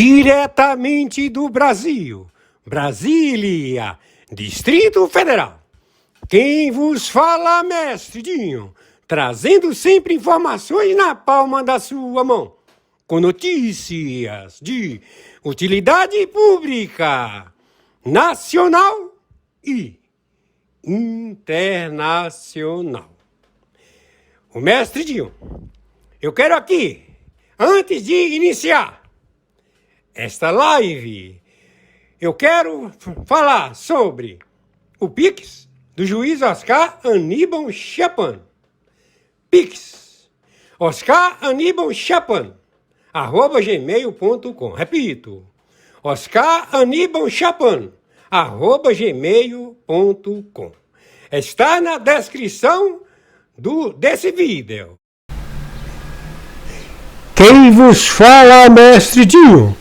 Diretamente do Brasil, Brasília, Distrito Federal. Quem vos fala, mestre Dinho, trazendo sempre informações na palma da sua mão, com notícias de utilidade pública, nacional e internacional. O mestre Dinho, eu quero aqui, antes de iniciar esta live, eu quero falar sobre o Pix do juiz Oscar Aníbal Chapan. Pix, Oscar Aníbal Chapan, @gmail.com. Repito, Oscar Aníbal Chapan, @gmail.com. Está na descrição desse vídeo. Quem vos fala, mestre Dinho?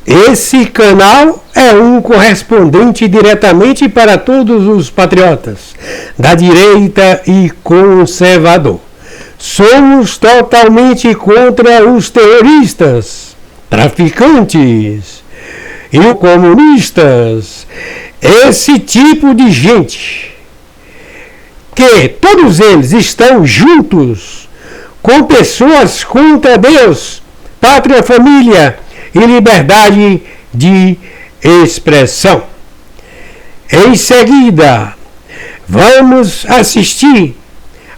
Esse canal é um correspondente diretamente para todos os patriotas, da direita e conservador. Somos totalmente contra os terroristas, traficantes e comunistas. Esse tipo de gente, que todos eles estão juntos com pessoas contra Deus, pátria, família e liberdade de expressão. Em seguida, vamos assistir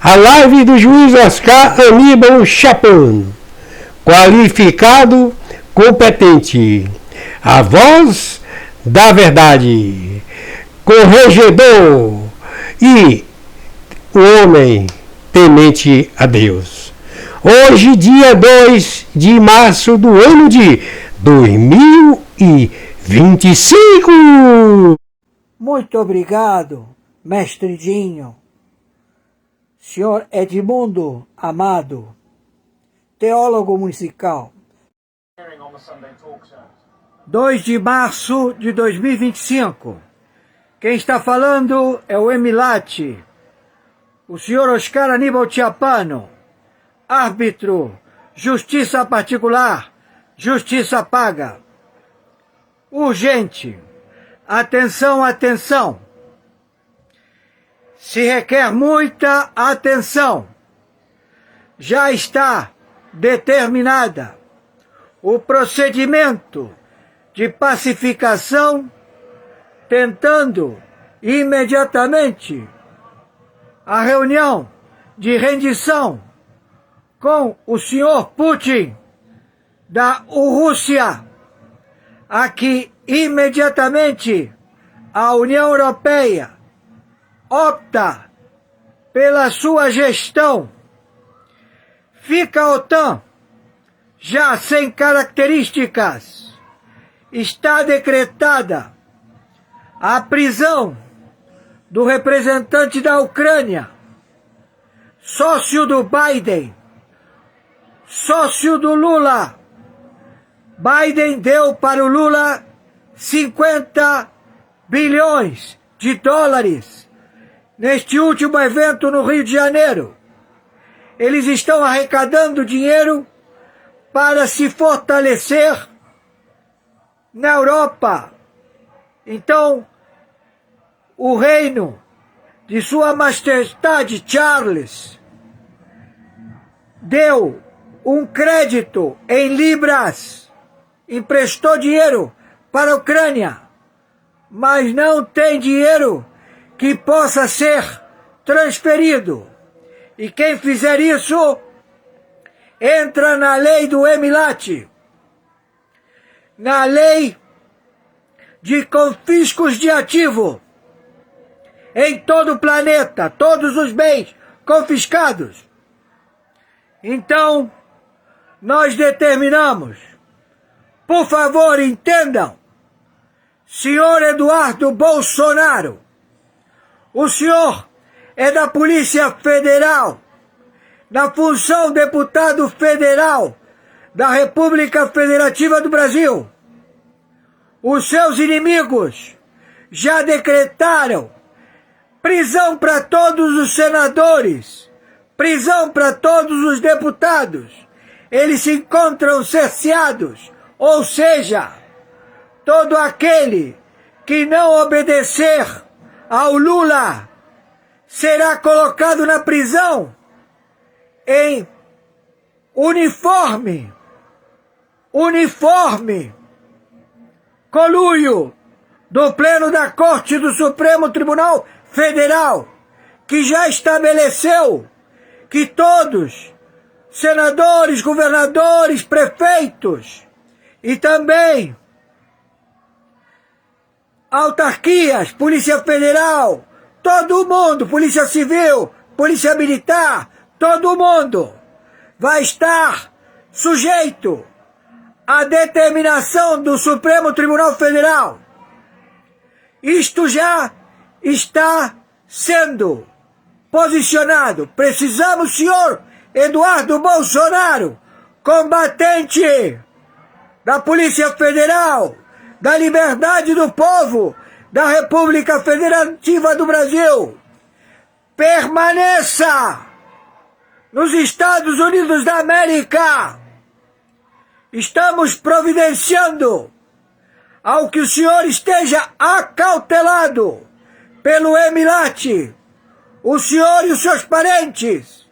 a live do juiz Oscar Aníbal Chapan, qualificado, competente, a voz da verdade, corregedor e o homem temente a Deus. Hoje, dia 2 de março do ano de 2025. Muito obrigado, mestre Dinho. Senhor Edmundo Amado, teólogo musical. 2 de março de 2025. Quem está falando é o Emilate, o senhor Oscar Aníbal Chapan, árbitro, justiça particular, justiça paga. Urgente. Atenção, atenção. Se requer muita atenção. Já está determinada o procedimento de pacificação, tentando imediatamente a reunião de rendição com o senhor Putin da Rússia, a que imediatamente a União Europeia opta pela sua gestão. Fica a OTAN já sem características. Está decretada a prisão do representante da Ucrânia, sócio do Biden, sócio do Lula. Biden deu para o Lula 50 bilhões de dólares neste último evento no Rio de Janeiro. Eles estão arrecadando dinheiro para se fortalecer na Europa. Então, o reino de Sua Majestade Charles deu um crédito em libras, emprestou dinheiro para a Ucrânia, mas não tem dinheiro que possa ser transferido. E quem fizer isso entra na lei do Emilate, na lei de confiscos de ativo em todo o planeta, todos os bens confiscados. Então, nós determinamos, por favor, entendam, senhor Eduardo Bolsonaro, o senhor é da Polícia Federal, na função deputado federal da República Federativa do Brasil. Os seus inimigos já decretaram prisão para todos os senadores, prisão para todos os deputados. Eles se encontram cerceados Ou seja, todo aquele que não obedecer ao Lula será colocado na prisão em uniforme, conluio do Pleno da Corte do Supremo Tribunal Federal, que já estabeleceu que todos, senadores, governadores, prefeitos e também autarquias, Polícia Federal, todo mundo, Polícia Civil, Polícia Militar, todo mundo vai estar sujeito à determinação do Supremo Tribunal Federal. Isto já está sendo posicionado. Precisamos, senhor Eduardo Bolsonaro, combatente da Polícia Federal, da liberdade do povo, da República Federativa do Brasil, permaneça nos Estados Unidos da América. Estamos providenciando ao que o senhor esteja acautelado pelo Emilate, o senhor e os seus parentes,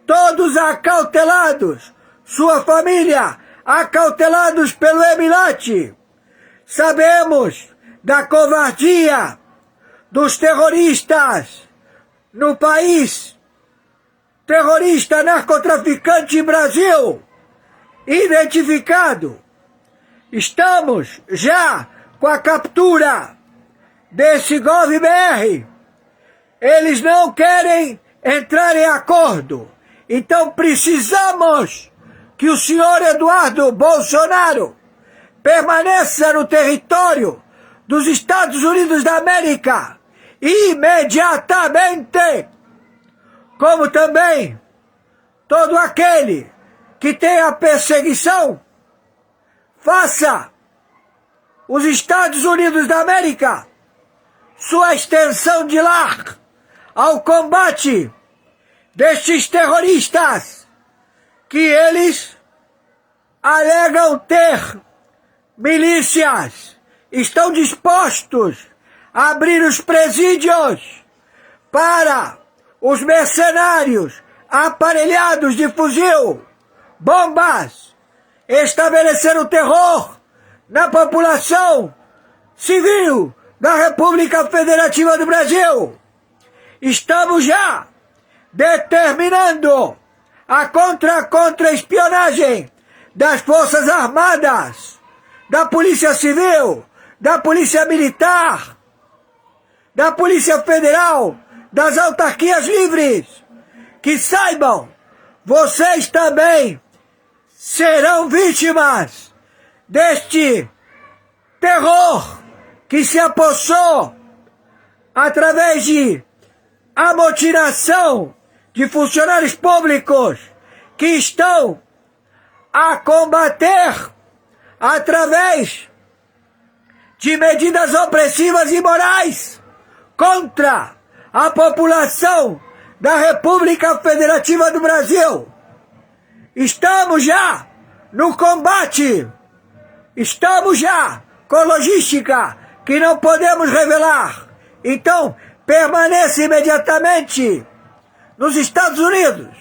todos acautelados, sua família acautelados pelo Emilate. Sabemos da covardia dos terroristas no país, terrorista narcotraficante Brasil, identificado. Estamos já com a captura desse GovBR. Eles não querem entrar em acordo. Então precisamos que o senhor Eduardo Bolsonaro permaneça no território dos Estados Unidos da América imediatamente, como também todo aquele que tenha perseguição, faça os Estados Unidos da América sua extensão de lar ao combate destes terroristas que eles alegam ter milícias, estão dispostos a abrir os presídios para os mercenários aparelhados de fuzil, bombas, estabelecer o terror na população civil da República Federativa do Brasil. Estamos já determinando a contra-espionagem das Forças Armadas, da Polícia Civil, da Polícia Militar, da Polícia Federal, das autarquias livres. Que saibam, vocês também serão vítimas deste terror que se apossou através de amotinação de funcionários públicos que estão a combater através de medidas opressivas e imorais contra a população da República Federativa do Brasil. Estamos já no combate, estamos já com logística que não podemos revelar. Então, permaneça imediatamente nos Estados Unidos.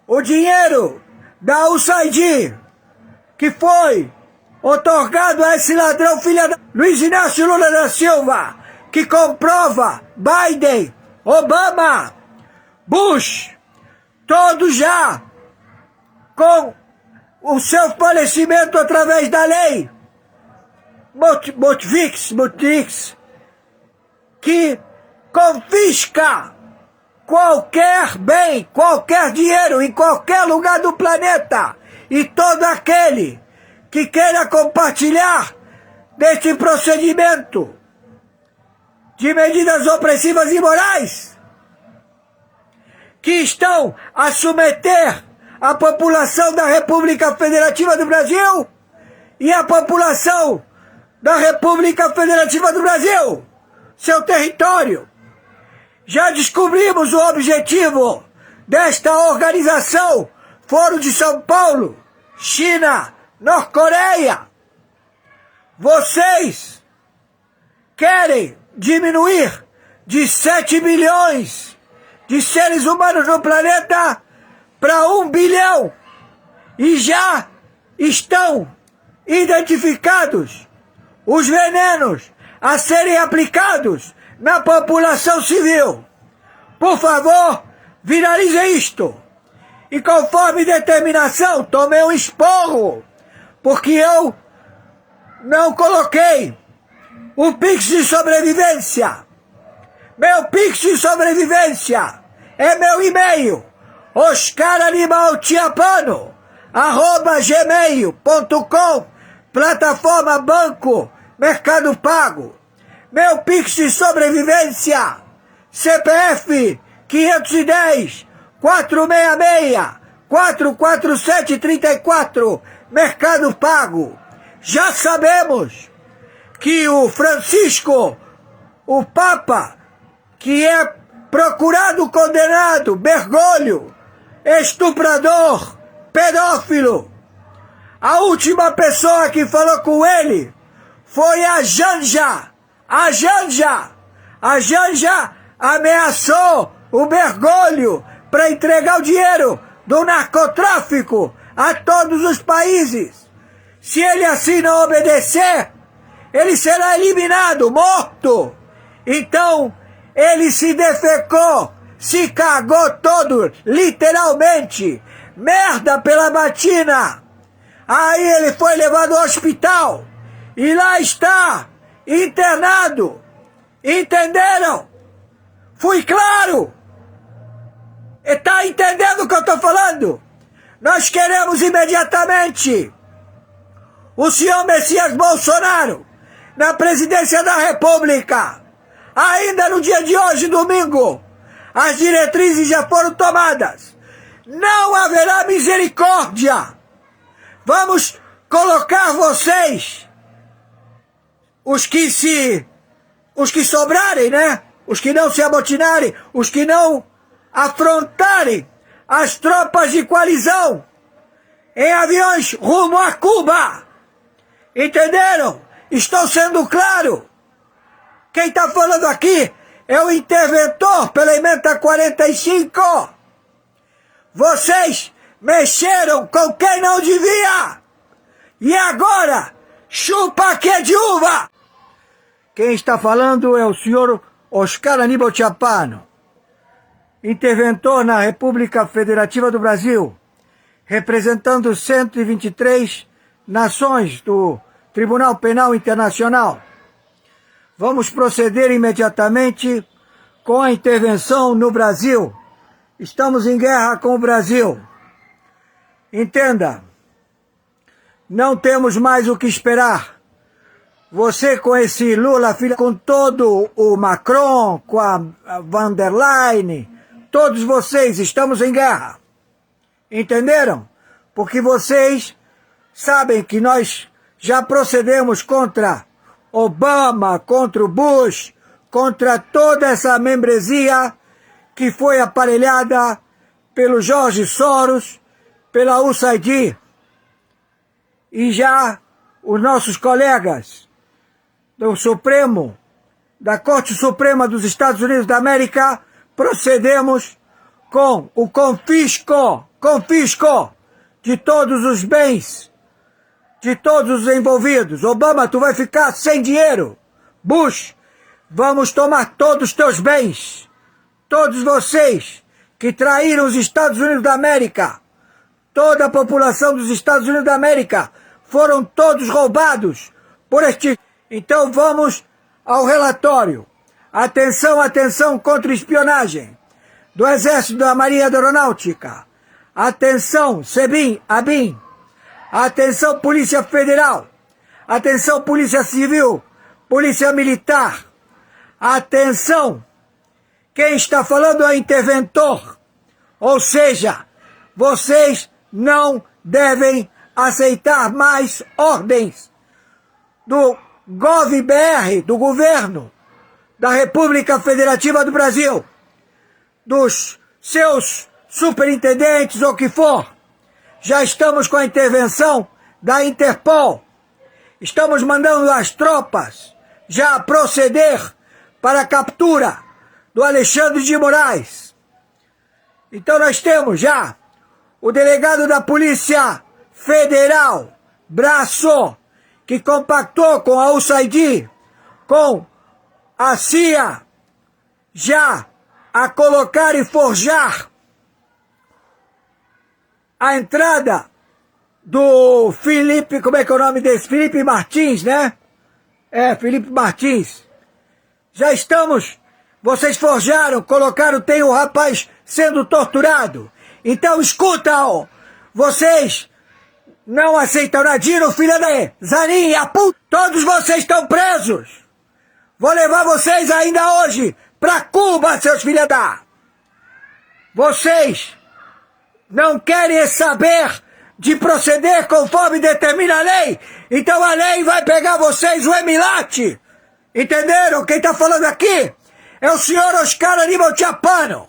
O dinheiro da USAID, que foi otorgado a esse ladrão filha da Luiz Inácio Lula da Silva, que comprova Biden, Obama, Bush, todos já com o seu falecimento através da lei Motvix, que confisca qualquer bem, qualquer dinheiro em qualquer lugar do planeta, e todo aquele que queira compartilhar deste procedimento de medidas opressivas e imorais que estão a submeter a população da República Federativa do Brasil e a população da República Federativa do Brasil, seu território. Já descobrimos o objetivo desta organização, Foro de São Paulo, China, Norte-Coreia, Vocês querem diminuir de 7 bilhões de seres humanos no planeta para 1 bilhão. E já estão identificados os venenos a serem aplicados na população civil. Por favor, viralize isto. E conforme determinação, tomei um esporro, porque eu não coloquei o Pix de sobrevivência. Meu Pix de sobrevivência é meu e-mail, oscaranibaltiapano@gmail.com, plataforma Banco Mercado Pago. Meu Pix de sobrevivência, CPF 510 466 447 34, Mercado Pago. Já sabemos que o Francisco, o Papa, que é procurado condenado, Bergoglio, estuprador, pedófilo, a última pessoa que falou com ele foi a Janja. A Janja ameaçou o Bergoglio para entregar o dinheiro do narcotráfico a todos os países. Se ele assim não obedecer, ele será eliminado, morto. Então, ele se defecou, se cagou todo, literalmente. Merda pela batina. Aí ele foi levado ao hospital e lá está, internado. Entenderam? Fui claro? Está entendendo o que eu estou falando? Nós queremos imediatamente o senhor Messias Bolsonaro na presidência da República. Ainda no dia de hoje, domingo, as diretrizes já foram tomadas. Não haverá misericórdia. Vamos colocar vocês, os que sobrarem, né? Os que não se amotinarem, os que não afrontarem as tropas de coalizão em aviões rumo a Cuba. Entenderam? Estou sendo claro. Quem está falando aqui é o interventor pela emenda 45. Vocês mexeram com quem não devia. E agora, chupa que é de uva. Quem está falando é o senhor Oscar Aníbal Tiapano, interventor na República Federativa do Brasil, representando 123 nações do Tribunal Penal Internacional. Vamos proceder imediatamente com a intervenção no Brasil. Estamos em guerra com o Brasil. Entenda, não temos mais o que esperar. Você com esse Lula, com todo o Macron, com a Van der Leyen, todos vocês estamos em guerra. Entenderam? Porque vocês sabem que nós já procedemos contra Obama, contra o Bush, contra toda essa membresia que foi aparelhada pelo George Soros, pela USAID. E já os nossos colegas do Supremo, da Corte Suprema dos Estados Unidos da América, procedemos com o confisco de todos os bens, de todos os envolvidos. Obama, tu vai ficar sem dinheiro. Bush, vamos tomar todos os teus bens. Todos vocês que traíram os Estados Unidos da América, toda a população dos Estados Unidos da América, foram todos roubados por este... Então vamos ao relatório. Atenção, atenção, contra-espionagem do Exército, da Marinha, da Aeronáutica. Atenção, SEBIN, ABIN. Atenção, Polícia Federal. Atenção, Polícia Civil, Polícia Militar. Atenção, quem está falando é o interventor. Ou seja, vocês não devem aceitar mais ordens do GovBR, do governo da República Federativa do Brasil, dos seus superintendentes ou o que for. Já estamos com a intervenção da Interpol. Estamos mandando as tropas já proceder para a captura do Alexandre de Moraes. Então nós temos já o delegado da Polícia Federal, Braço, que compactou com a USAID, com a CIA, já a colocar e forjar a entrada do Felipe, como é que é o nome desse? Felipe Martins, né? Felipe Martins. Já estamos, vocês forjaram, colocaram, tem o rapaz sendo torturado. Então escutam, vocês não aceitam Nadino, filha da Zanin, a puta, todos vocês estão presos. Vou levar vocês ainda hoje pra Cuba, seus filha da. Vocês não querem saber de proceder conforme determina a lei, então a lei vai pegar vocês, o Emilate. Entenderam? Quem tá falando aqui é o senhor Oscar Aníbal Chapano.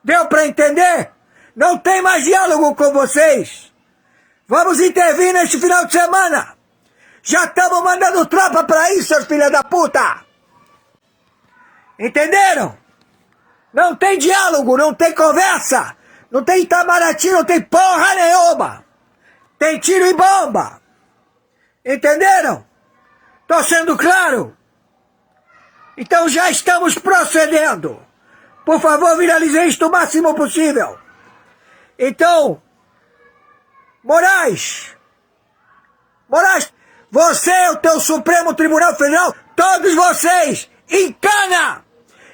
Deu pra entender? Não tem mais diálogo com vocês. Vamos intervir neste final de semana. Já estamos mandando tropa pra isso, seus filha da puta. Entenderam? Não tem diálogo, não tem conversa. Não tem Itamaraty, não tem porra nenhuma. Tem tiro e bomba. Entenderam? Tô sendo claro? Então já estamos procedendo. Por favor, viralizem isto o máximo possível. Então, Moraes, você, o teu Supremo Tribunal Federal, todos vocês, em cana,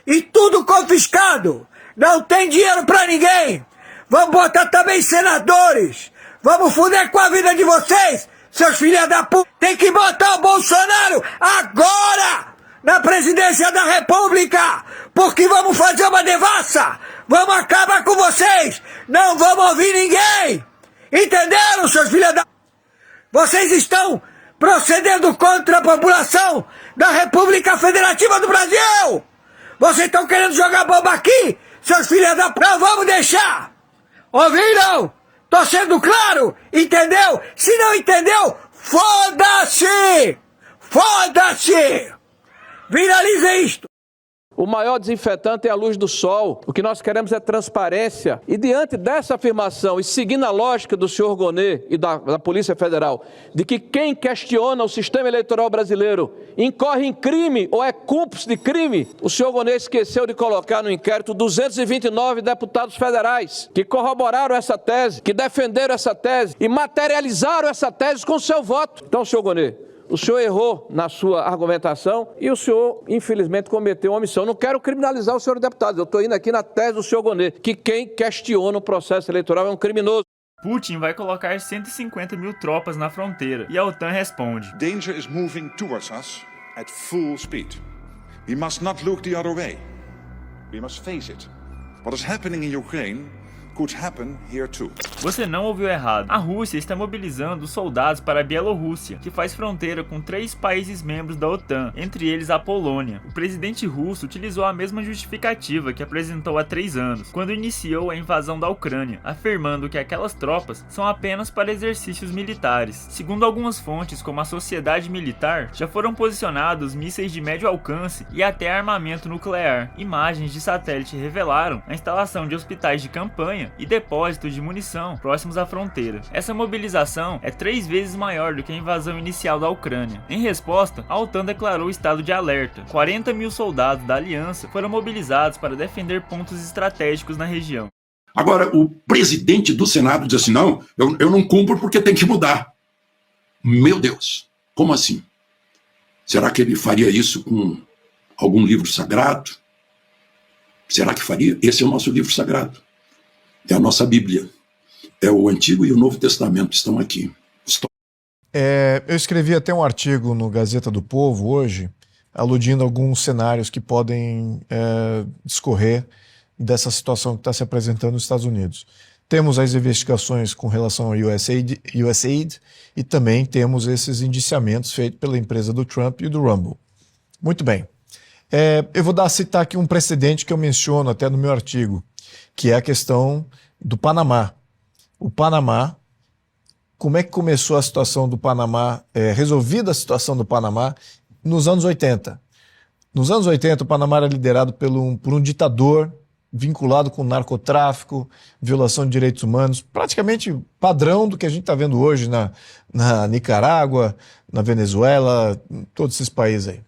e tudo confiscado. Não tem dinheiro pra ninguém. Vamos botar também senadores. Vamos fuder com a vida de vocês, seus filha da puta. Tem que botar o Bolsonaro agora na presidência da República, porque vamos fazer uma devassa. Vamos acabar com vocês. Não vamos ouvir ninguém. Entenderam, seus filha da... Vocês estão procedendo contra a população da República Federativa do Brasil. Vocês estão querendo jogar bomba aqui, seus filha da... Não vamos deixar. Ouviram? Tô sendo claro? Entendeu? Se não entendeu, foda-se! Foda-se! Viralize isto! O maior desinfetante é a luz do sol. O que nós queremos é transparência. E diante dessa afirmação, e seguindo a lógica do senhor Gonê e da Polícia Federal, de que quem questiona o sistema eleitoral brasileiro incorre em crime ou é cúmplice de crime, o senhor Gonê esqueceu de colocar no inquérito 229 deputados federais que corroboraram essa tese, que defenderam essa tese e materializaram essa tese com seu voto. Então, senhor Gonê, o senhor errou na sua argumentação e o senhor, infelizmente, cometeu uma omissão. Não quero criminalizar o senhor deputado, eu estou indo aqui na tese do senhor Gonê, que quem questiona o processo eleitoral é um criminoso. Putin vai colocar 150 mil tropas na fronteira e a OTAN responde: Danger is moving towards us at full speed. We must not look the other way. We must face it. What is happening in Ukraine could happen here too. Você não ouviu errado. A Rússia está mobilizando soldados para a Bielorrússia, que faz fronteira com 3 países membros da OTAN, entre eles a Polônia. O presidente russo utilizou a mesma justificativa que apresentou há 3 anos, quando iniciou a invasão da Ucrânia, afirmando que aquelas tropas são apenas para exercícios militares. Segundo algumas fontes, como a Sociedade Militar, já foram posicionados mísseis de médio alcance e até armamento nuclear. Imagens de satélite revelaram a instalação de hospitais de campanha e depósitos de munição próximos à fronteira. Essa mobilização é 3 vezes maior do que a invasão inicial da Ucrânia. Em resposta, a OTAN declarou estado de alerta. 40 mil soldados da aliança foram mobilizados para defender pontos estratégicos na região. Agora, o presidente do Senado diz assim, não, eu não cumpro porque tem que mudar. Meu Deus, como assim? Será que ele faria isso com algum livro sagrado? Será que faria? Esse é o nosso livro sagrado. É a nossa Bíblia. É o Antigo e o Novo Testamento estão aqui. Eu escrevi até um artigo no Gazeta do Povo hoje, aludindo a alguns cenários que podem discorrer dessa situação que está se apresentando nos Estados Unidos. Temos as investigações com relação ao USAID e também temos esses indiciamentos feitos pela empresa do Trump e do Rumble. Muito bem. Eu vou citar aqui um precedente que eu menciono até no meu artigo, que é a questão do Panamá. O Panamá como é que começou a situação do Panamá, resolvida a situação do Panamá nos anos 80. Nos anos 80, o Panamá era liderado por um ditador vinculado com narcotráfico, violação de direitos humanos, praticamente padrão do que a gente está vendo hoje na Nicarágua, na Venezuela, em todos esses países aí.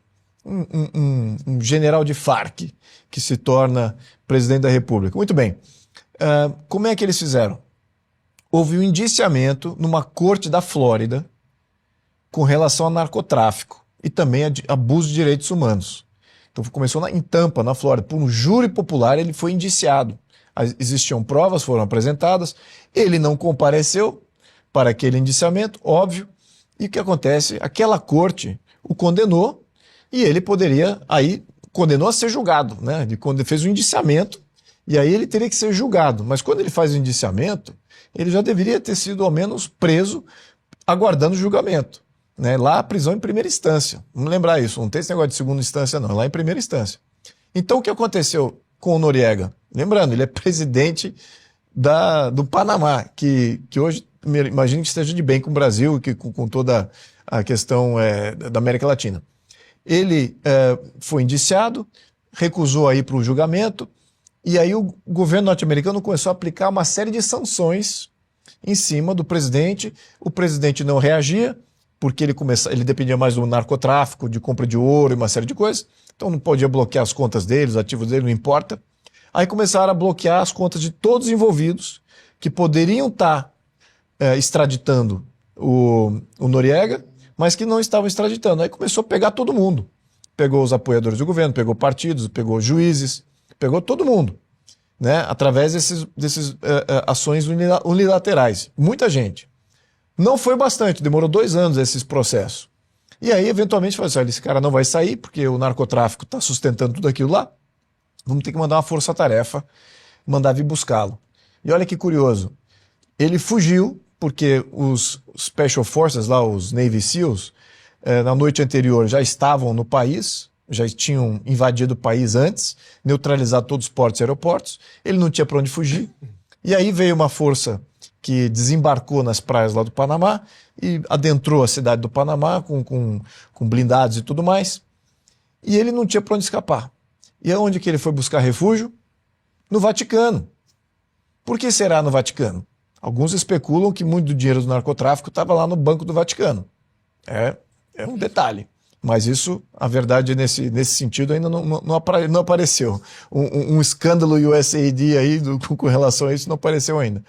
Um general de Farc que se torna presidente da República. Muito bem. Como é que eles fizeram? Houve um indiciamento numa corte da Flórida com relação a narcotráfico e também a abuso de direitos humanos. Então começou em Tampa, na Flórida. Por um júri popular ele foi indiciado. Existiam provas, foram apresentadas. Ele não compareceu para aquele indiciamento, óbvio. E o que acontece? Aquela corte o condenou e ele condenou a ser julgado, né? Ele fez um indiciamento e aí ele teria que ser julgado. Mas quando ele faz o indiciamento, ele já deveria ter sido ao menos preso aguardando o julgamento. Né? Lá a prisão em primeira instância. Vamos lembrar isso, não tem esse negócio de segunda instância não, é lá em primeira instância. Então o que aconteceu com o Noriega? Lembrando, ele é presidente do Panamá, que hoje imagino que esteja de bem com o Brasil, com toda a questão da América Latina. Ele foi indiciado, recusou a ir para o julgamento, e aí o governo norte-americano começou a aplicar uma série de sanções em cima do presidente. O presidente não reagia, porque ele dependia mais do narcotráfico, de compra de ouro e uma série de coisas. Então não podia bloquear as contas dele, os ativos dele, não importa. Aí começaram a bloquear as contas de todos os envolvidos que poderiam estar extraditando o Noriega, mas que não estavam extraditando. Aí começou a pegar todo mundo. Pegou os apoiadores do governo, pegou partidos, pegou juízes, pegou todo mundo, né? Através desses ações unilaterais. Muita gente. Não foi bastante, demorou 2 anos esses processos. E aí, eventualmente, falou assim, olha, esse cara não vai sair, porque o narcotráfico está sustentando tudo aquilo lá. Vamos ter que mandar uma força-tarefa, mandar vir buscá-lo. E olha que curioso, ele fugiu, porque os Special Forces, lá, os Navy SEALs, na noite anterior já estavam no país, já tinham invadido o país antes, neutralizado todos os portos e aeroportos, ele não tinha para onde fugir. E aí veio uma força que desembarcou nas praias lá do Panamá e adentrou a cidade do Panamá com blindados e tudo mais. E ele não tinha para onde escapar. E aonde que ele foi buscar refúgio? No Vaticano. Por que será no Vaticano? Alguns especulam que muito do dinheiro do narcotráfico estava lá no Banco do Vaticano. É um detalhe. Mas isso, a verdade, nesse sentido, ainda não apareceu. Um escândalo USAID aí com relação a isso não apareceu ainda.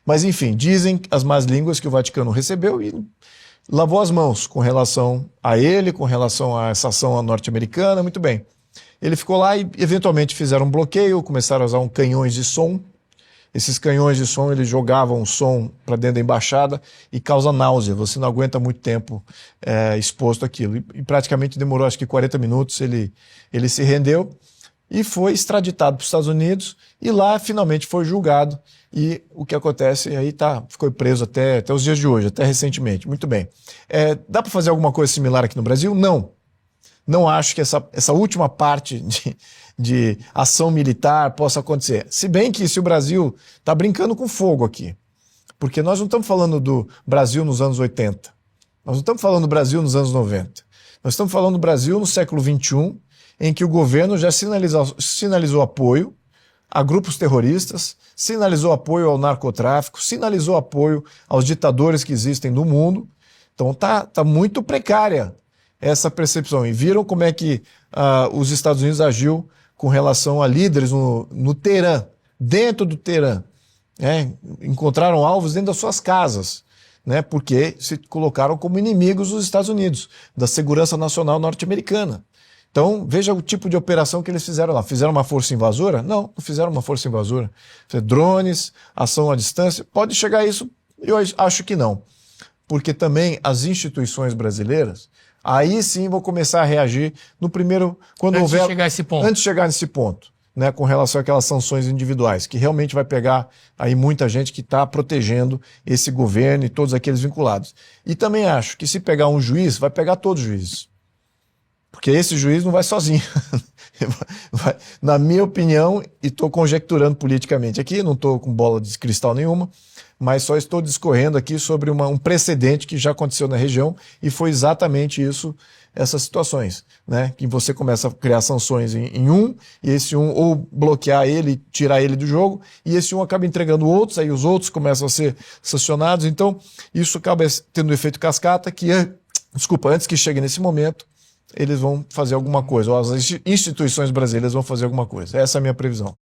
Mas, enfim, dizem as más línguas que o Vaticano recebeu e lavou as mãos com relação a ele, com relação a essa ação norte-americana, muito bem. Ele ficou lá e, eventualmente, fizeram um bloqueio, começaram a usar canhões de som. Esses canhões de som, eles jogavam o som para dentro da embaixada e causa náusea. Você não aguenta muito tempo exposto àquilo. E praticamente demorou, acho que 40 minutos, ele se rendeu e foi extraditado para os Estados Unidos e lá finalmente foi julgado. E o que acontece aí ficou preso até os dias de hoje, até recentemente. Muito bem. Dá para fazer alguma coisa similar aqui no Brasil? Não. Não acho que essa última parte de ação militar possa acontecer. Se bem que se o Brasil está brincando com fogo aqui, porque nós não estamos falando do Brasil nos anos 80, nós não estamos falando do Brasil nos anos 90, nós estamos falando do Brasil no século XXI, em que o governo já sinalizou apoio a grupos terroristas, sinalizou apoio ao narcotráfico, sinalizou apoio aos ditadores que existem no mundo. Então tá muito precária essa percepção. E viram como é que os Estados Unidos agiu com relação a líderes no Teherã, dentro do Teherã. Encontraram alvos dentro das suas casas, né, porque se colocaram como inimigos dos Estados Unidos, da segurança nacional norte-americana. Então, veja o tipo de operação que eles fizeram lá. Fizeram uma força invasora? Não fizeram uma força invasora. Drones, ação à distância, pode chegar a isso? Eu acho que não. Porque também as instituições brasileiras, aí sim vão começar a reagir no primeiro... Antes de chegar nesse ponto, né, com relação àquelas sanções individuais, que realmente vai pegar aí muita gente que está protegendo esse governo e todos aqueles vinculados. E também acho que se pegar um juiz, vai pegar todos os juízes. Porque esse juiz não vai sozinho. Na minha opinião, e estou conjecturando politicamente aqui, não estou com bola de cristal nenhuma, mas só estou discorrendo aqui sobre um precedente que já aconteceu na região e foi exatamente isso, essas situações, né? Que você começa a criar sanções em um, e esse um ou bloquear ele, tirar ele do jogo, e esse um acaba entregando outros, aí os outros começam a ser sancionados, então isso acaba tendo um efeito cascata que, antes que chegue nesse momento, eles vão fazer alguma coisa, ou as instituições brasileiras vão fazer alguma coisa. Essa é a minha previsão.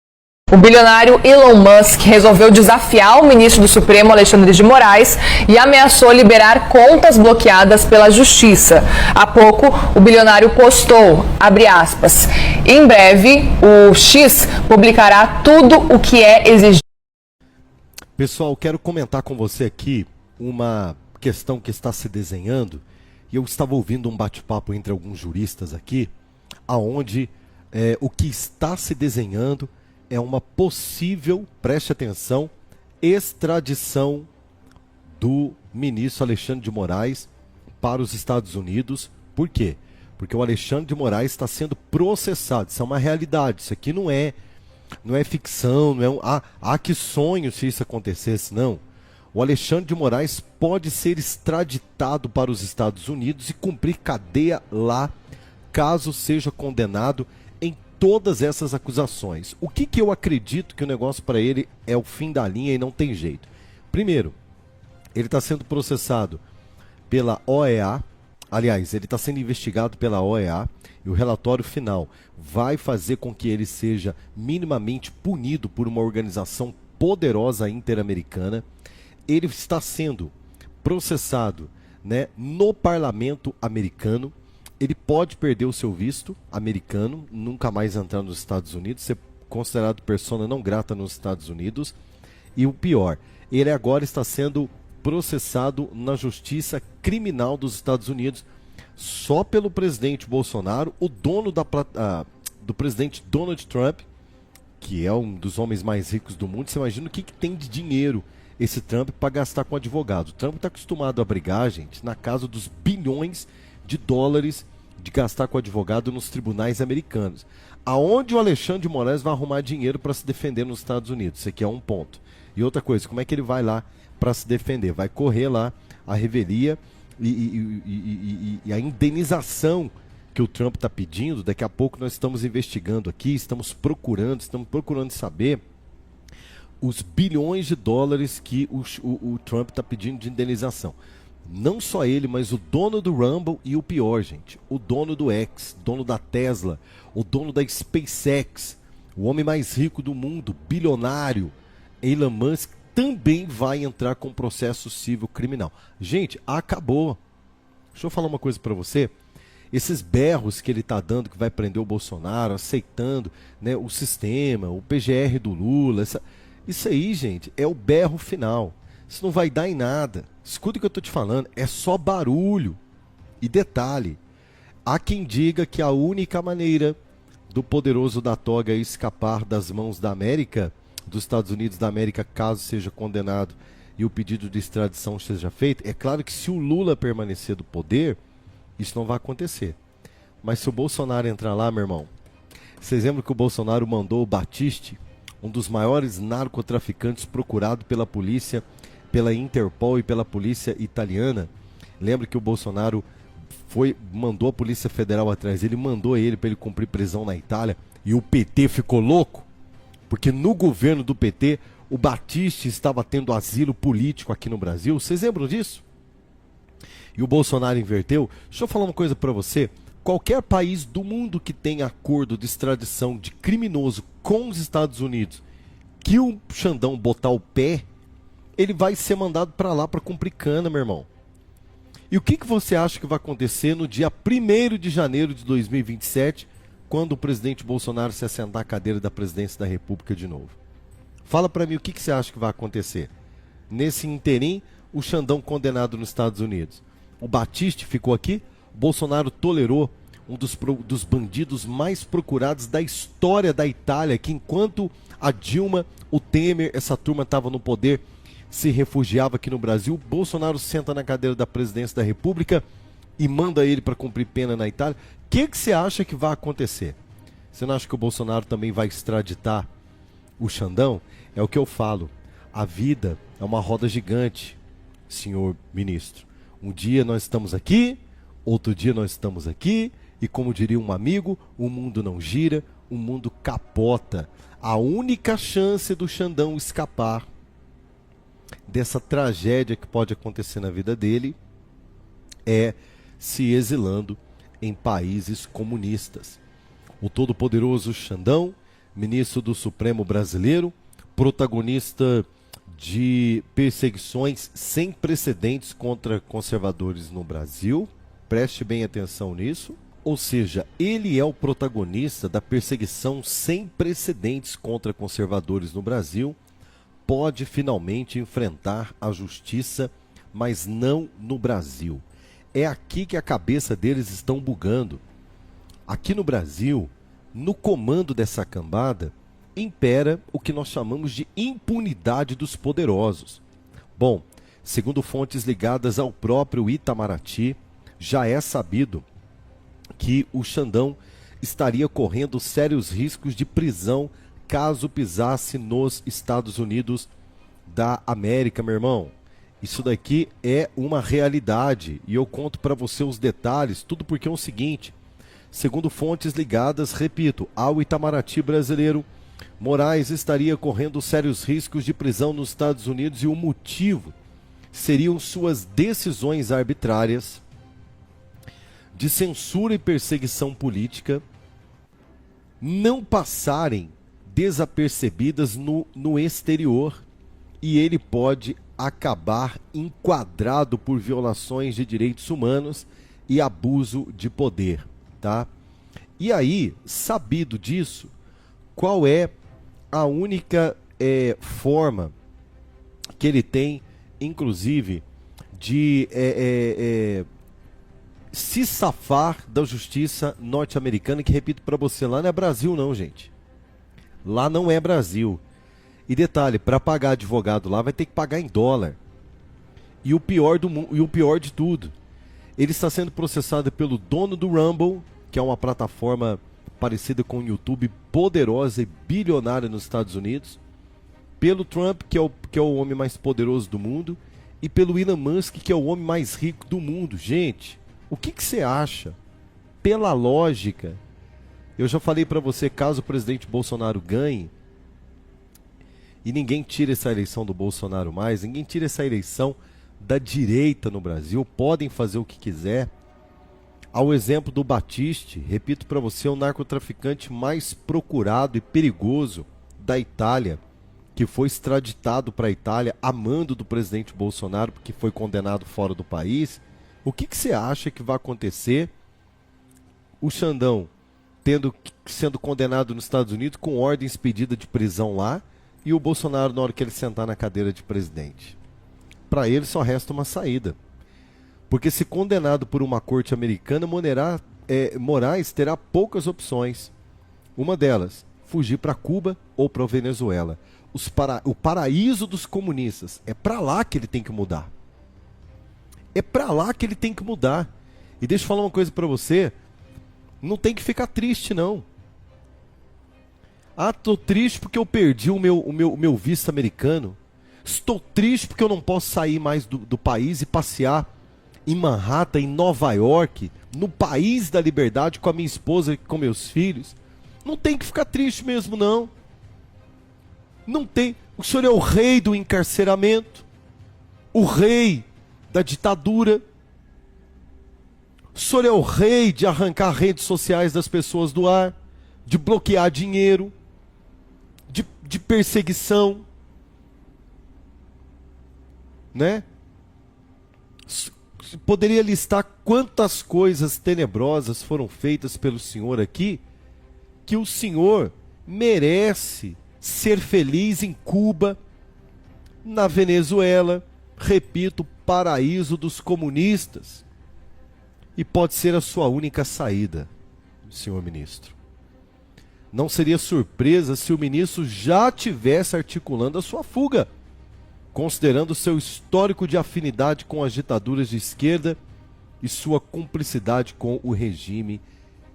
O bilionário Elon Musk resolveu desafiar o ministro do Supremo, Alexandre de Moraes, e ameaçou liberar contas bloqueadas pela Justiça. Há pouco, o bilionário postou, abre aspas, em breve, o X publicará tudo o que é exigido. Pessoal, quero comentar com você aqui uma questão que está se desenhando, e eu estava ouvindo um bate-papo entre alguns juristas aqui, aonde o que está se desenhando é uma possível, preste atenção, extradição do ministro Alexandre de Moraes para os Estados Unidos. Por quê? Porque o Alexandre de Moraes está sendo processado. Isso é uma realidade. Isso aqui não é ficção, não é que sonho se isso acontecesse, não. O Alexandre de Moraes pode ser extraditado para os Estados Unidos e cumprir cadeia lá, caso seja condenado em todas essas acusações. O que eu acredito que o negócio para ele é o fim da linha e não tem jeito? Primeiro, ele está sendo processado pela OEA, aliás, ele está sendo investigado pela OEA, e o relatório final vai fazer com que ele seja minimamente punido por uma organização poderosa interamericana. Ele está sendo processado, né, no parlamento americano. Ele pode perder o seu visto americano, nunca mais entrar nos Estados Unidos, ser considerado persona não grata nos Estados Unidos. E o pior, ele agora está sendo processado na justiça criminal dos Estados Unidos só pelo presidente Bolsonaro, o dono do presidente Donald Trump, que é um dos homens mais ricos do mundo. Você imagina o que tem de dinheiro esse Trump para gastar com advogado. O Trump está acostumado a brigar, gente, na casa dos bilhões de dólares de gastar com advogado nos tribunais americanos. Aonde o Alexandre de Moraes vai arrumar dinheiro para se defender nos Estados Unidos? Isso aqui é um ponto. E outra coisa, como é que ele vai lá para se defender? Vai correr lá a revelia e a indenização que o Trump está pedindo. Daqui a pouco nós estamos investigando aqui, estamos procurando saber os bilhões de dólares que o Trump está pedindo de indenização. Não só ele, mas o dono do Rumble e o pior, gente, o dono do X, dono da Tesla, o dono da SpaceX, o homem mais rico do mundo, bilionário, Elon Musk, também vai entrar com processo civil criminal. Gente, acabou. Deixa eu falar uma coisa para você. Esses berros que ele está dando, que vai prender o Bolsonaro, aceitando, né, o sistema, o PGR do Lula, isso aí, gente, é o berro final. Isso não vai dar em nada. Escuta o que eu estou te falando, é só barulho. E detalhe, há quem diga que a única maneira do poderoso da toga escapar das mãos da América, dos Estados Unidos da América, caso seja condenado e o pedido de extradição seja feito, é claro que se o Lula permanecer do poder, isso não vai acontecer. Mas se o Bolsonaro entrar lá, meu irmão, vocês lembram que o Bolsonaro mandou o Battisti, um dos maiores narcotraficantes procurado pela polícia, pela Interpol e pela polícia italiana? Lembra que o Bolsonaro mandou a Polícia Federal atrás dele, mandou ele para ele cumprir prisão na Itália, e o PT ficou louco? Porque no governo do PT, o Battisti estava tendo asilo político aqui no Brasil. Vocês lembram disso? E o Bolsonaro inverteu. Deixa eu falar uma coisa para você. Qualquer país do mundo que tenha acordo de extradição de criminoso com os Estados Unidos, que o Xandão botar o pé, ele vai ser mandado para lá para cumprir cana, meu irmão. E o que você acha que vai acontecer no dia 1º de janeiro de 2027, quando o presidente Bolsonaro se assentar à cadeira da presidência da República de novo? Fala para mim o que você acha que vai acontecer. Nesse interim, o Xandão condenado nos Estados Unidos. O Battisti ficou aqui, o Bolsonaro tolerou um dos bandidos mais procurados da história da Itália, que enquanto a Dilma, o Temer, essa turma estava no poder, se refugiava aqui no Brasil. Bolsonaro senta na cadeira da presidência da República e manda ele para cumprir pena na Itália. O que você acha que vai acontecer? Você não acha que o Bolsonaro também vai extraditar o Xandão? É o que eu falo. A vida, É uma roda gigante, senhor ministro. Um dia nós estamos aqui, outro dia nós estamos aqui, e como diria um amigo, o mundo não gira, o mundo capota. A única chance do Xandão escapar dessa tragédia que pode acontecer na vida dele é se exilando em países comunistas. O todo-poderoso Xandão, ministro do Supremo brasileiro, protagonista de perseguições sem precedentes contra conservadores no Brasil, preste bem atenção nisso, ou seja, ele é o protagonista da perseguição sem precedentes contra conservadores no Brasil, pode finalmente enfrentar a justiça, mas não no Brasil. É aqui que a cabeça deles estão bugando. Aqui no Brasil, no comando dessa cambada, impera o que nós chamamos de impunidade dos poderosos. Bom, segundo fontes ligadas ao próprio Itamaraty, já é sabido que o Xandão estaria correndo sérios riscos de prisão caso pisasse nos Estados Unidos da América, meu irmão. Isso daqui é uma realidade e eu conto para você os detalhes, tudo porque é o seguinte, segundo fontes ligadas, repito, ao Itamaraty brasileiro, Moraes estaria correndo sérios riscos de prisão nos Estados Unidos e o motivo seriam suas decisões arbitrárias de censura e perseguição política não passarem desapercebidas no exterior e ele pode acabar enquadrado por violações de direitos humanos e abuso de poder, tá? E aí, sabido disso, qual é a única forma que ele tem, inclusive, de se safar da justiça norte-americana, que repito para você, lá não é Brasil não, gente. Lá não é Brasil. E detalhe, para pagar advogado lá vai ter que pagar em dólar. E o pior de tudo, ele está sendo processado pelo dono do Rumble, que é uma plataforma parecida com o YouTube, poderosa e bilionária nos Estados Unidos, pelo Trump, que é o homem mais poderoso do mundo, e pelo Elon Musk, que é o homem mais rico do mundo. Gente, o que você acha? Pela lógica, eu já falei para você, caso o presidente Bolsonaro ganhe, e ninguém tira essa eleição do Bolsonaro mais, ninguém tira essa eleição da direita no Brasil, podem fazer o que quiser. Ao exemplo do Battisti, repito para você, o narcotraficante mais procurado e perigoso da Itália, que foi extraditado para a Itália a mando do presidente Bolsonaro, porque foi condenado fora do país. O que você acha que vai acontecer? O Xandão sendo condenado nos Estados Unidos com ordem expedida de prisão lá, e o Bolsonaro na hora que ele sentar na cadeira de presidente. Para ele só resta uma saída. Porque se condenado por uma corte americana, Moraes terá poucas opções. Uma delas, fugir para Cuba ou para a Venezuela. O paraíso dos comunistas. É para lá que ele tem que mudar. É para lá que ele tem que mudar. E deixa eu falar uma coisa para você. Não tem que ficar triste, não. Ah, tô triste porque eu perdi o meu visto americano. Estou triste porque eu não posso sair mais do país e passear em Manhattan, em Nova York, no país da liberdade, com a minha esposa e com meus filhos. Não tem que ficar triste mesmo, não. Não tem. O senhor é o rei do encarceramento, o rei da ditadura. O senhor é o rei de arrancar redes sociais das pessoas do ar, de bloquear dinheiro, de perseguição, né? Poderia listar quantas coisas tenebrosas foram feitas pelo senhor aqui, que o senhor merece ser feliz em Cuba, na Venezuela, repito, paraíso dos comunistas. E pode ser a sua única saída, senhor ministro. Não seria surpresa se o ministro já tivesse articulando a sua fuga, considerando seu histórico de afinidade com as ditaduras de esquerda e sua cumplicidade com o regime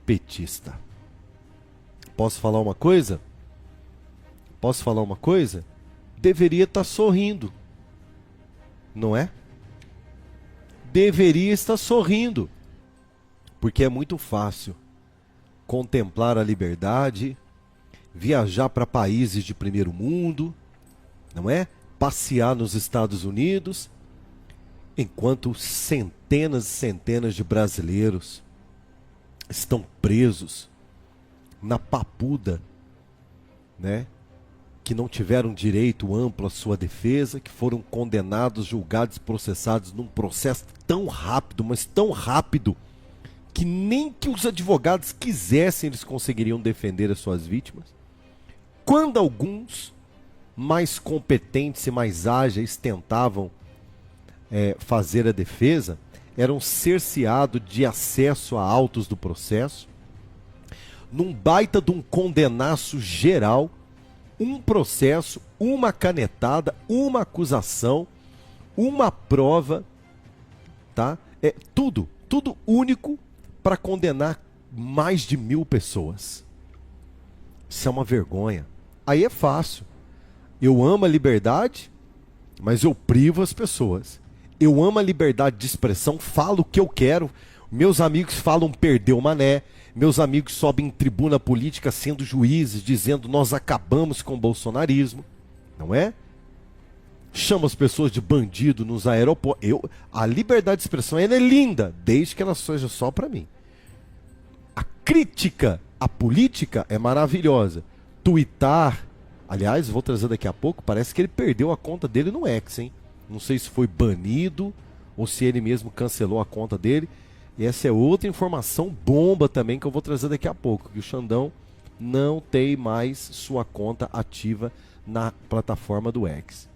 petista. Posso falar uma coisa? Posso falar uma coisa? Deveria estar sorrindo. não é? Deveria estar sorrindo, porque é muito fácil contemplar a liberdade, viajar para países de primeiro mundo, não é? Passear nos Estados Unidos, enquanto centenas e centenas de brasileiros estão presos na papuda, né? Que não tiveram direito amplo à sua defesa, que foram condenados, julgados, processados num processo tão rápido, mas tão rápido, que nem que os advogados quisessem, eles conseguiriam defender as suas vítimas. Quando alguns mais competentes e mais ágeis tentavam fazer a defesa, eram cerceados de acesso a autos do processo, num baita de um condenaço geral, um processo, uma canetada, uma acusação, uma prova, tá? Tudo único para condenar mais de 1000 pessoas. Isso é uma vergonha. Aí é fácil. Eu amo a liberdade, mas eu privo as pessoas. Eu amo a liberdade de expressão, falo o que eu quero. Meus amigos falam perdeu mané. Meus amigos sobem em tribuna política sendo juízes, dizendo nós acabamos com o bolsonarismo. Não é? Chama as pessoas de bandido nos aeroportos. A liberdade de expressão ela é linda, desde que ela seja só para mim. A crítica à política é maravilhosa. Tuitar, aliás, vou trazer daqui a pouco, parece que ele perdeu a conta dele no X, hein? Não sei se foi banido ou se ele mesmo cancelou a conta dele. E essa é outra informação bomba também que eu vou trazer daqui a pouco, que o Xandão não tem mais sua conta ativa na plataforma do X.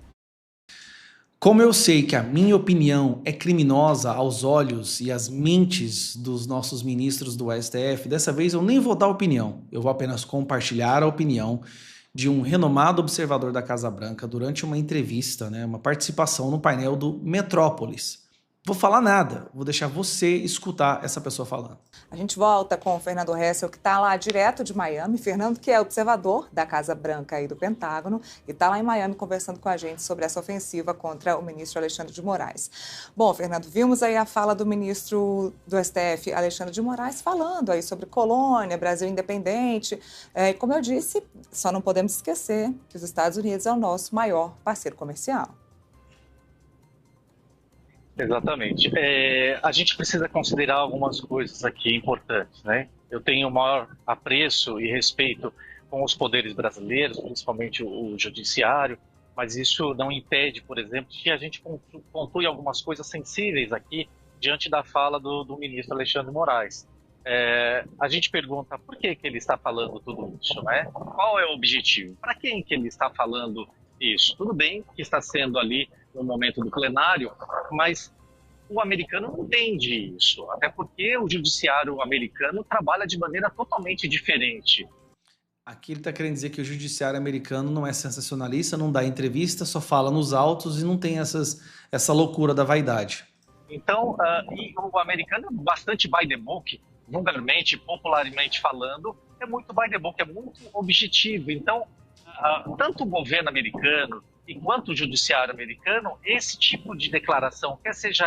Como eu sei que a minha opinião é criminosa aos olhos e às mentes dos nossos ministros do STF, dessa vez eu nem vou dar opinião, eu vou apenas compartilhar a opinião de um renomado observador da Casa Branca durante uma entrevista, uma participação no painel do Metrópolis. Vou falar nada, vou deixar você escutar essa pessoa falando. A gente volta com o Fernando Hessel, que está lá direto de Miami. Fernando, que é observador da Casa Branca e do Pentágono, e está lá em Miami conversando com a gente sobre essa ofensiva contra o ministro Alexandre de Moraes. Bom, Fernando, vimos aí a fala do ministro do STF, Alexandre de Moraes, falando aí sobre colônia, Brasil independente. E como eu disse, só não podemos esquecer que os Estados Unidos é o nosso maior parceiro comercial. Exatamente. A gente precisa considerar algumas coisas aqui importantes, né? Eu tenho o maior apreço e respeito com os poderes brasileiros, principalmente o judiciário, mas isso não impede, por exemplo, que a gente pontue algumas coisas sensíveis aqui diante da fala do ministro Alexandre de Moraes. A gente pergunta por que ele está falando tudo isso, né? Qual é o objetivo? Para quem que ele está falando isso? Tudo bem que está sendo ali no momento do plenário, mas o americano não entende isso, até porque o judiciário americano trabalha de maneira totalmente diferente. Aqui ele está querendo dizer que o judiciário americano não é sensacionalista, não dá entrevista, só fala nos autos e não tem essa loucura da vaidade. Então, e o americano é bastante by the book, vulgarmente, popularmente falando, é muito by the book, é muito objetivo. Então, tanto o governo americano enquanto o judiciário americano, esse tipo de declaração, quer seja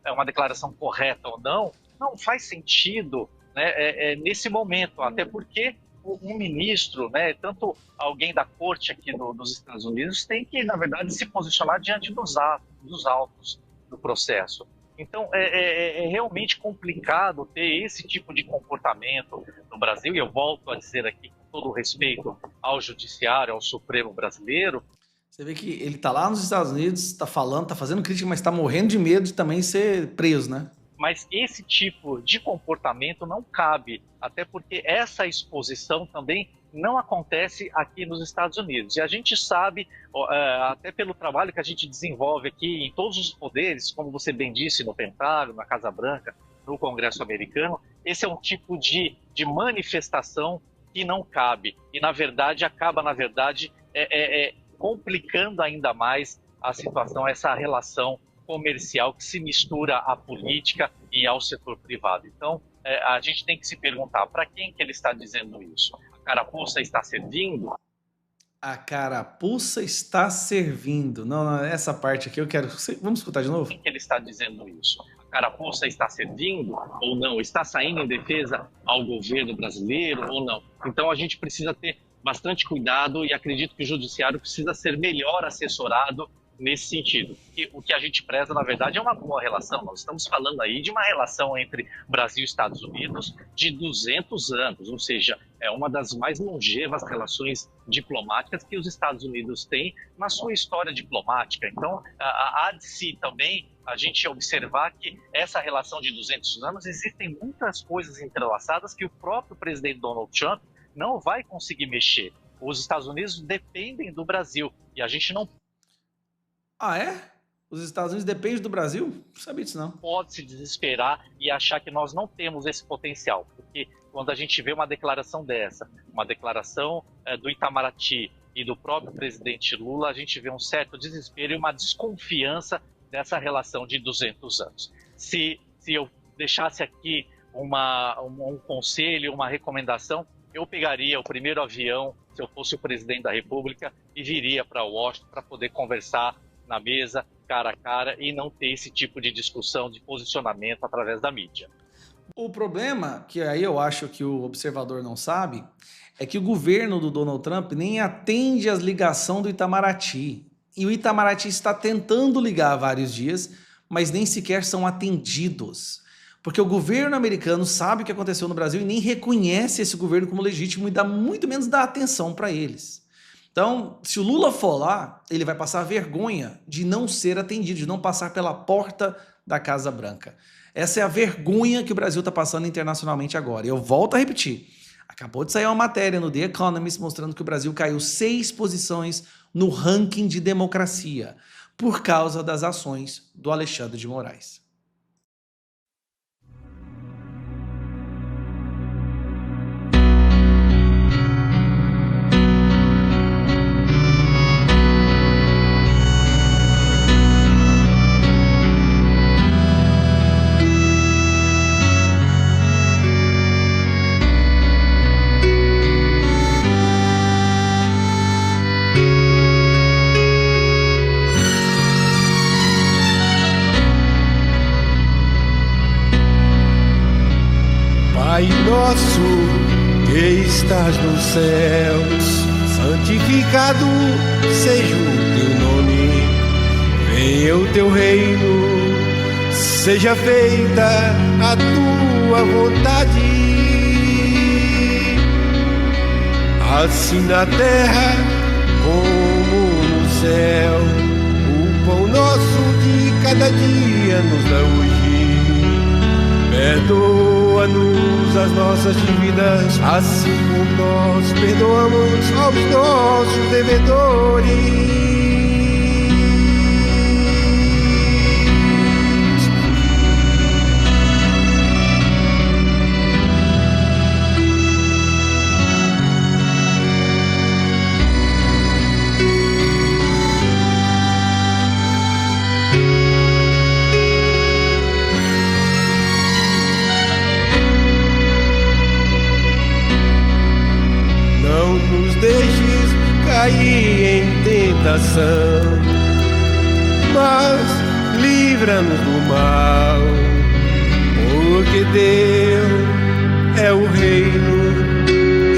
uma declaração correta ou não faz sentido, né, nesse momento, até porque um ministro, né, tanto alguém da corte aqui dos Estados Unidos, tem que, na verdade, se posicionar diante dos autos do processo. Então, é realmente complicado ter esse tipo de comportamento no Brasil, e eu volto a dizer aqui, com todo o respeito ao judiciário, ao Supremo brasileiro. Você vê que ele está lá nos Estados Unidos, está falando, está fazendo crítica, mas está morrendo de medo de também ser preso, né? Mas esse tipo de comportamento não cabe, até porque essa exposição também não acontece aqui nos Estados Unidos. E a gente sabe, até pelo trabalho que a gente desenvolve aqui em todos os poderes, como você bem disse, no Pentágono, na Casa Branca, no Congresso americano, esse é um tipo de manifestação que não cabe. E, na verdade, acaba, complicando ainda mais a situação, essa relação comercial que se mistura à política e ao setor privado. Então, a gente tem que se perguntar, para quem que ele está dizendo isso? A carapuça está servindo? A carapuça está servindo. Não, essa parte aqui eu quero... Vamos escutar de novo? Por que ele está dizendo isso? A carapuça está servindo ou não? Está saindo em defesa ao governo brasileiro ou não? Então a gente precisa ter bastante cuidado e acredito que o judiciário precisa ser melhor assessorado nesse sentido. E o que a gente preza, na verdade, é uma boa relação. Nós estamos falando aí de uma relação entre Brasil e Estados Unidos de 200 anos, ou seja, é uma das mais longevas relações diplomáticas que os Estados Unidos têm na sua história diplomática. Então, há de si também a gente observar que essa relação de 200 anos, existem muitas coisas entrelaçadas que o próprio presidente Donald Trump não vai conseguir mexer. Os Estados Unidos dependem do Brasil e a gente não... Ah, é? Os Estados Unidos dependem do Brasil? Não sabia disso, não. Pode se desesperar e achar que nós não temos esse potencial. Porque quando a gente vê uma declaração dessa, uma declaração do Itamaraty e do próprio presidente Lula, a gente vê um certo desespero e uma desconfiança dessa relação de 200 anos. Se eu deixasse aqui um conselho, uma recomendação, eu pegaria o primeiro avião, se eu fosse o presidente da República, e viria para Washington para poder conversar na mesa, cara a cara, e não ter esse tipo de discussão, de posicionamento através da mídia. O problema, que aí eu acho que o observador não sabe, é que o governo do Donald Trump nem atende às ligações do Itamaraty. E o Itamaraty está tentando ligar há vários dias, mas nem sequer são atendidos. Porque o governo americano sabe o que aconteceu no Brasil e nem reconhece esse governo como legítimo e muito menos dá atenção para eles. Então, se o Lula for lá, ele vai passar vergonha de não ser atendido, de não passar pela porta da Casa Branca. Essa é a vergonha que o Brasil está passando internacionalmente agora. E eu volto a repetir. Acabou de sair uma matéria no The Economist mostrando que o Brasil caiu 6 posições no ranking de democracia por causa das ações do Alexandre de Moraes. Pai nosso que estás nos céus, santificado seja o teu nome. Venha o teu reino, seja feita a tua vontade, assim na terra como no céu. O pão nosso de cada dia nos dá hoje. Perdoa-nos as nossas dívidas, assim como nós perdoamos aos nossos devedores. Não nos deixes cair em tentação, mas livra-nos do mal, porque teu é o reino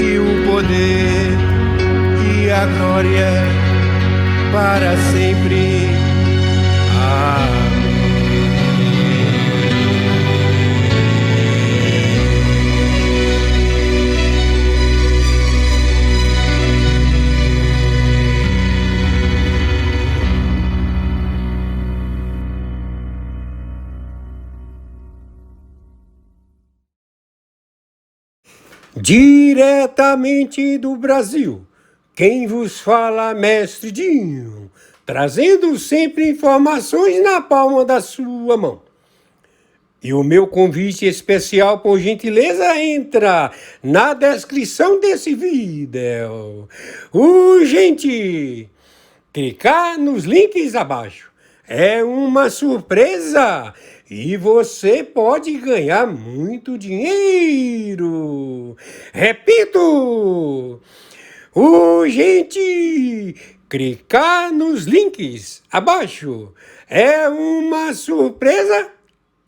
e o poder e a glória para sempre. Amém. Diretamente do Brasil, quem vos fala, Mestre Dinho, trazendo sempre informações na palma da sua mão. E o meu convite especial, por gentileza, entra na descrição desse vídeo. Urgente! Clicar nos links abaixo. É uma surpresa! E você pode ganhar muito dinheiro. Repito, Urgente! Clicar nos links abaixo. É uma surpresa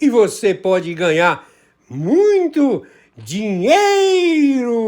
e você pode ganhar muito dinheiro!